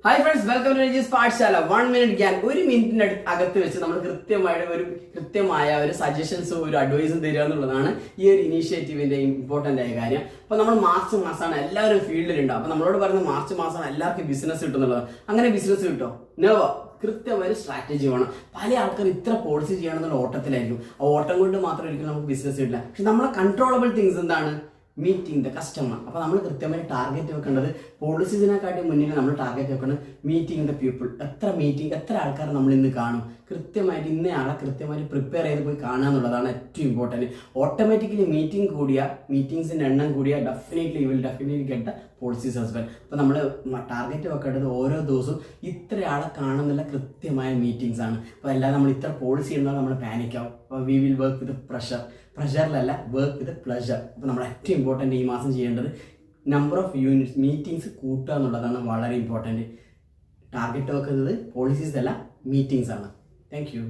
Hi friends, welcome to Raji's Pathashala. 1 minute gyan. ഒരു മിനിറ്റിന്റെ അകത്ത് വെച്ച് നമ്മൾ കൃത്യമായ ഒരു സജഷൻസും ഒരു അഡ്വൈസും തരിക എന്നുള്ളതാണ് ഈ ഒരു ഇനീഷ്യേറ്റീവിന്റെ ഇമ്പോർട്ടന്റ് ആയ കാര്യം. അപ്പൊ നമ്മൾ മാർച്ച് മാസമാണ് എല്ലാവരും ഫീൽഡിലുണ്ട്. അപ്പൊ നമ്മളോട് പറയുന്നത് മാർച്ച് മാസമാണ് എല്ലാവർക്കും ബിസിനസ് കിട്ടുന്നുള്ളത്. അങ്ങനെ ബിസിനസ് കിട്ടോ? നെവർ. കൃത്യമായ ഒരു സ്ട്രാറ്റജി വേണം. പല ആൾക്കാർ ഇത്ര പോളിസി ചെയ്യണമെന്നുള്ള ഓട്ടത്തിലായിരിക്കും. ആ ഓട്ടം കൊണ്ട് മാത്രം ഒരിക്കലും നമുക്ക് ബിസിനസ് കിട്ടില്ല. പക്ഷെ നമ്മളെ കൺട്രോളബിൾ തിങ്സ് എന്താണ്? Meeting the customer. അപ്പോൾ നമ്മൾ കൃത്യമായി ടാർഗറ്റ് വെക്കേണ്ടത് പോളിസീസിനെക്കാട്ടി മുന്നിൽ നമ്മൾ ടാർഗറ്റ് വെക്കേണ്ടത് മീറ്റിംഗ് ദ പീപ്പിൾ. എത്ര ആൾക്കാർ നമ്മൾ ഇന്ന് കാണും? കൃത്യമായിട്ട് ഇന്നയാളെ കൃത്യമായിട്ട് പ്രിപ്പയർ ചെയ്ത് പോയി കാണുക എന്നുള്ളതാണ് ഏറ്റവും ഇമ്പോർട്ടൻറ്റ്. ഓട്ടോമാറ്റിക്കലി മീറ്റിംഗ്സിൻ്റെ എണ്ണം കൂടിയ definitely get policies as well. അപ്പോൾ നമ്മൾ ടാർഗറ്റ് വെക്കേണ്ടത് ഓരോ ദിവസവും ഇത്ര ആളെ കാണുന്നുള്ള കൃത്യമായ മീറ്റിംഗ്സ് ആണ്. അപ്പോൾ അല്ലാതെ നമ്മൾ ഇത്ര പോളിസി ഉണ്ടെങ്കിൽ നമ്മൾ പാനിക്കാവും. അപ്പോൾ വി വിൽ വർക്ക് വിത്ത് പ്രഷറിലല്ല, വർക്ക് വിത്ത് പ്ലഷർ. അപ്പോൾ നമ്മൾ ഏറ്റവും ഇമ്പോർട്ടൻ്റ് ഈ മാസം ചെയ്യേണ്ടത് നമ്പർ ഓഫ് യൂണിറ്റ്സ് മീറ്റിംഗ്സ് കൂട്ടുക എന്നുള്ളതാണ് വളരെ ഇമ്പോർട്ടൻറ്റ്. ടാർഗറ്റ് വെക്കുന്നത് പോളിസീസ് അല്ല, മീറ്റിംഗ്സ് ആണ്. Thank you.